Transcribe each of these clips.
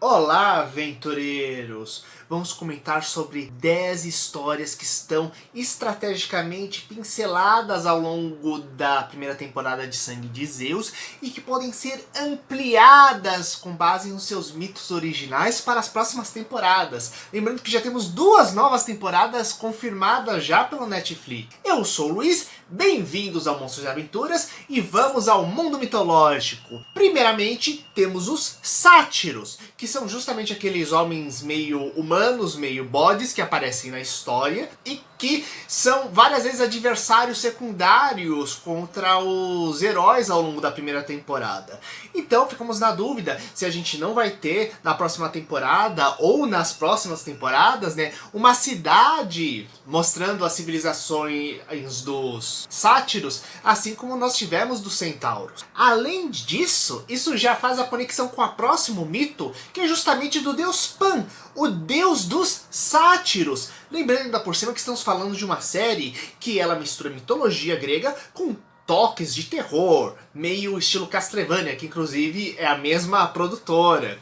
Olá, aventureiros! Vamos comentar sobre 10 histórias que estão estrategicamente pinceladas ao longo da primeira temporada de Sangue de Zeus e que podem ser ampliadas com base nos seus mitos originais para as próximas temporadas. Lembrando que já temos 2 novas temporadas confirmadas já pelo Netflix. Eu sou o Luiz, bem-vindos ao Monstros de Aventuras e vamos ao mundo mitológico. Primeiramente, temos os sátiros, que são justamente aqueles homens meio humanos, meio bodes que aparecem na história e que são várias vezes adversários secundários contra os heróis ao longo da primeira temporada. Então ficamos na dúvida se a gente não vai ter na próxima temporada ou nas próximas temporadas, né, uma cidade mostrando as civilizações dos sátiros, assim como nós tivemos dos centauros. Além disso, isso já faz a conexão com o próximo mito, que é justamente do deus Pan, o deus dos sátiros. Lembrando ainda por cima que estamos falando de uma série que ela mistura mitologia grega com toques de terror, meio estilo Castlevania, que inclusive é a mesma produtora.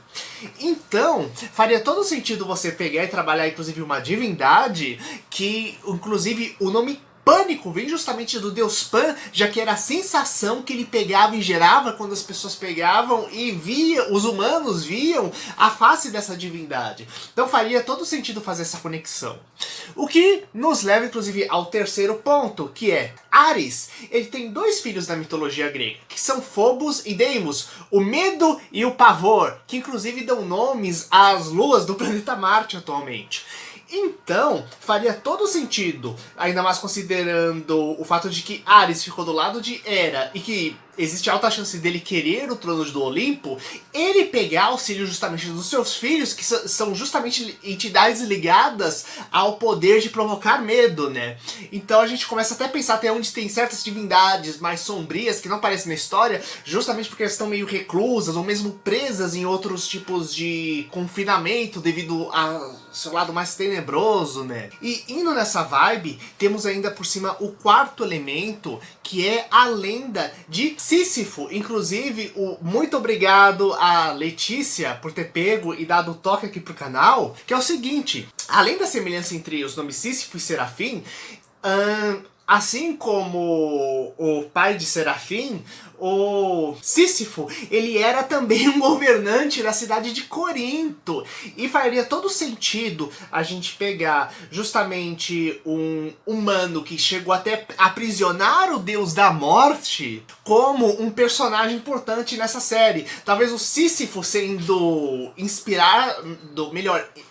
Então, faria todo sentido você pegar e trabalhar inclusive uma divindade que, inclusive, o nome Pânico vem justamente do deus Pan, já que era a sensação que ele pegava e gerava quando as pessoas pegavam e os humanos viam a face dessa divindade. Então faria todo sentido fazer essa conexão. O que nos leva inclusive ao terceiro ponto, que é Ares. Ele tem 2 filhos da mitologia grega, que são Phobos e Deimos, o medo e o pavor, que inclusive dão nomes às luas do planeta Marte atualmente. Então, faria todo sentido, ainda mais considerando o fato de que Ares ficou do lado de Hera e que existe alta chance dele querer o trono do Olimpo, ele pegar auxílio justamente dos seus filhos, que são justamente entidades ligadas ao poder de provocar medo, né? Então a gente começa até a pensar até onde tem certas divindades mais sombrias que não aparecem na história, justamente porque elas estão meio reclusas ou mesmo presas em outros tipos de confinamento devido ao seu lado mais tenebroso, né? E indo nessa vibe, temos ainda por cima o quarto elemento, que é a lenda de Sísifo. Inclusive, muito obrigado a Letícia por ter pego e dado o toque aqui pro canal, que é o seguinte: além da semelhança entre os nomes Sísifo e Serafim, assim como o pai de Serafim, o Sísifo, ele era também um governante da cidade de Corinto. E faria todo sentido a gente pegar justamente um humano que chegou até a aprisionar o deus da morte como um personagem importante nessa série. Talvez o Sísifo sendo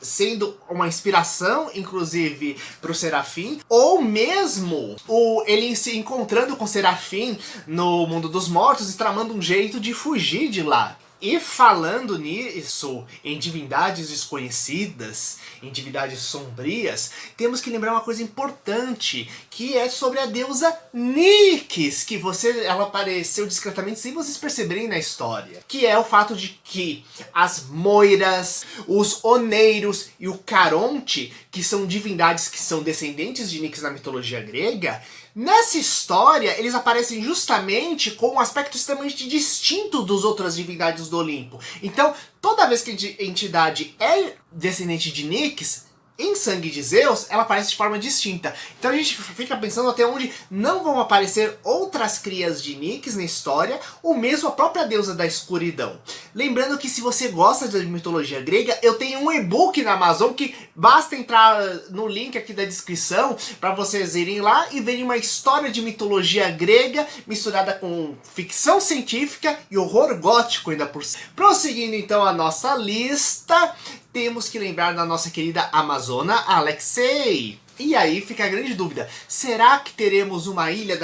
sendo uma inspiração, inclusive, para o Serafim, ou mesmo ele se encontrando com Serafim no mundo dos mortos e tramando um jeito de fugir de lá. E falando nisso, em divindades desconhecidas, em divindades sombrias, temos que lembrar uma coisa importante, que é sobre a deusa Nyx, que ela apareceu discretamente sem vocês perceberem na história. Que é o fato de que as Moiras, os Oneiros e o Caronte, que são divindades que são descendentes de Nyx na mitologia grega, nessa história eles aparecem justamente com um aspecto extremamente distinto dos outras divindades do Olimpo. Então, toda vez que a entidade é descendente de Nyx, em Sangue de Zeus, ela aparece de forma distinta. Então a gente fica pensando até onde não vão aparecer outras crias de Nyx na história, ou mesmo a própria deusa da escuridão. Lembrando que se você gosta de mitologia grega, eu tenho um e-book na Amazon que basta entrar no link aqui da descrição para vocês irem lá e verem uma história de mitologia grega misturada com ficção científica e horror gótico ainda por cima. Prosseguindo então a nossa lista, temos que lembrar da nossa querida Amazona Alexei. E aí fica a grande dúvida, será que teremos uma ilha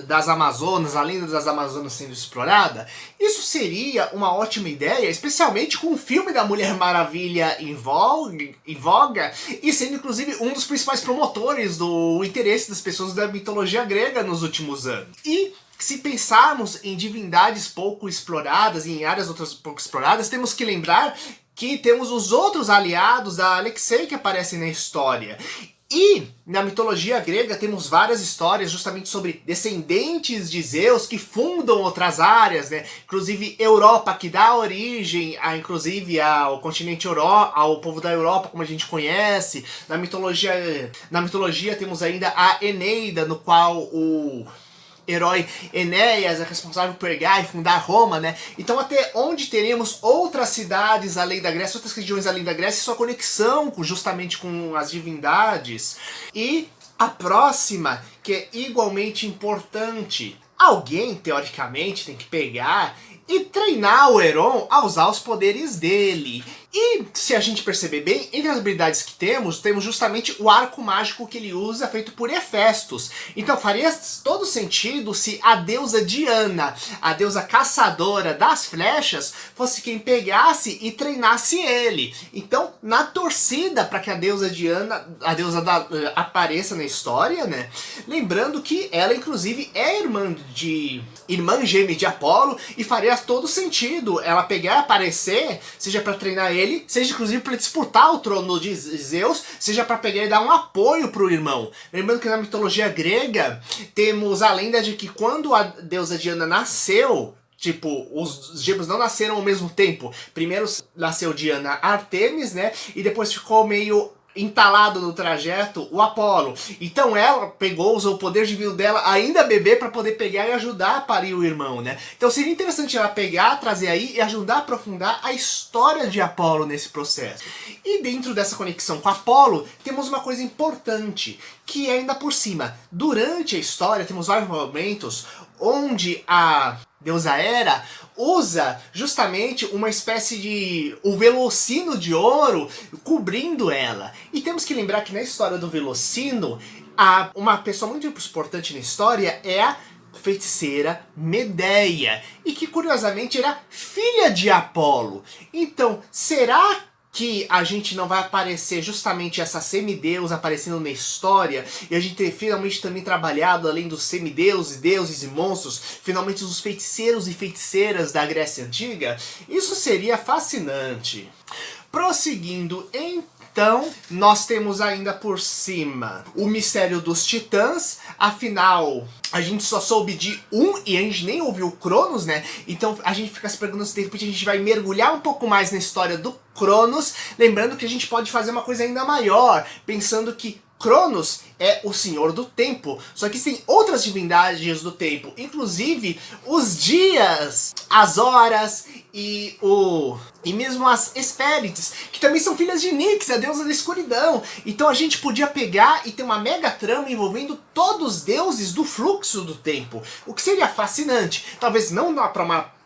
das Amazonas, a lenda das Amazonas sendo explorada? Isso seria uma ótima ideia, especialmente com o filme da Mulher Maravilha em voga, e sendo inclusive um dos principais promotores do interesse das pessoas da mitologia grega nos últimos anos. E se pensarmos em divindades pouco exploradas, em áreas outras pouco exploradas, temos que lembrar que temos os outros aliados da Alexei que aparecem na história. E na mitologia grega temos várias histórias justamente sobre descendentes de Zeus que fundam outras áreas, né? Inclusive Europa, que dá origem inclusive ao continente Europa, ao povo da Europa, como a gente conhece. Na mitologia temos ainda a Eneida, no qual o herói Enéas é responsável por pegar e fundar Roma, né? Então até onde teremos outras cidades além da Grécia, outras regiões além da Grécia, e sua conexão justamente com as divindades. E a próxima, que é igualmente importante. Alguém, teoricamente, tem que pegar e treinar o Heron a usar os poderes dele. E se a gente perceber bem, entre as habilidades que temos justamente o arco mágico que ele usa, feito por Hefestos. Então faria todo sentido se a deusa Diana, a deusa caçadora das flechas, fosse quem pegasse e treinasse ele. Então, na torcida para que a deusa Diana, apareça na história, né? Lembrando que ela, inclusive, é irmã gêmea de Apolo, e faria todo sentido ela pegar e aparecer, seja para treinar ele, seja inclusive para disputar o trono de Zeus, seja para pegar e dar um apoio pro irmão. Lembrando que na mitologia grega temos a lenda de que quando a deusa Diana nasceu, tipo, os gêmeos não nasceram ao mesmo tempo. Primeiro nasceu Diana Artemis, né? E depois ficou meio entalado no trajeto o Apolo. Então ela usou o poder divino dela ainda bebê para poder pegar e ajudar a parir o irmão, né? Então seria interessante ela pegar, trazer aí e ajudar a aprofundar a história de Apolo nesse processo. E dentro dessa conexão com Apolo, temos uma coisa importante, que é ainda por cima. Durante a história, temos vários momentos onde a deusa Hera usa justamente uma espécie de o velocino de ouro cobrindo ela. E temos que lembrar que na história do velocino, uma pessoa muito importante na história é a feiticeira Medeia, e que curiosamente era filha de Apolo. Então, será que a gente não vai aparecer justamente essa semideus aparecendo na história, e a gente ter finalmente também trabalhado, além dos semideuses, deuses e monstros, finalmente os feiticeiros e feiticeiras da Grécia Antiga? Isso seria fascinante. Prosseguindo, então, nós temos ainda por cima o mistério dos titãs. Afinal, a gente só soube de um e a gente nem ouviu o Cronos, né? Então a gente fica se perguntando se de repente a gente vai mergulhar um pouco mais na história do Cronos. Lembrando que a gente pode fazer uma coisa ainda maior, pensando que Cronos é o senhor do tempo, só que tem outras divindades do tempo, inclusive os dias, as horas e mesmo as Hespérides, que também são filhas de Nyx, a deusa da escuridão. Então a gente podia pegar e ter uma mega trama envolvendo todos os deuses do fluxo do tempo, o que seria fascinante. Talvez não para uma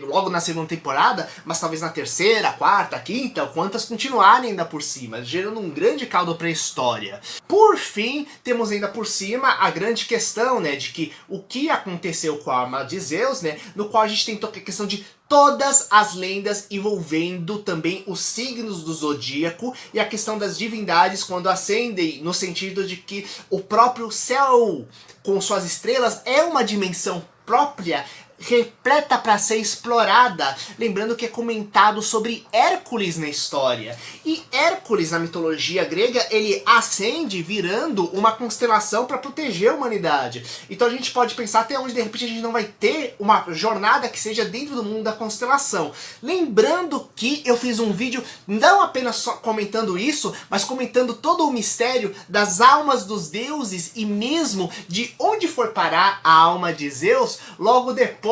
logo na segunda temporada, mas talvez na terceira, quarta, quinta, quantas continuarem ainda por cima, gerando um grande caldo para a história. Por fim, temos ainda por cima a grande questão, né, de que o que aconteceu com a alma de Zeus, né, no qual a gente tem toda a questão de todas as lendas envolvendo também os signos do zodíaco e a questão das divindades quando ascendem, no sentido de que o próprio céu com suas estrelas é uma dimensão própria, repleta para ser explorada. Lembrando que é comentado sobre Hércules na história. E Hércules, na mitologia grega, ele ascende virando uma constelação para proteger a humanidade. Então a gente pode pensar até onde de repente a gente não vai ter uma jornada que seja dentro do mundo da constelação. Lembrando que eu fiz um vídeo não apenas só comentando isso, mas comentando todo o mistério das almas dos deuses e mesmo de onde foi parar a alma de Zeus logo depois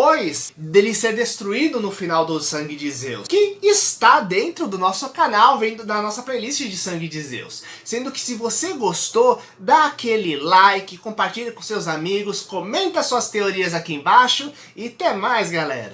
dele ser destruído no final do Sangue de Zeus, que está dentro do nosso canal, vendo da nossa playlist de Sangue de Zeus. Sendo que se você gostou, dá aquele like, compartilha com seus amigos, comenta suas teorias aqui embaixo e até mais, galera!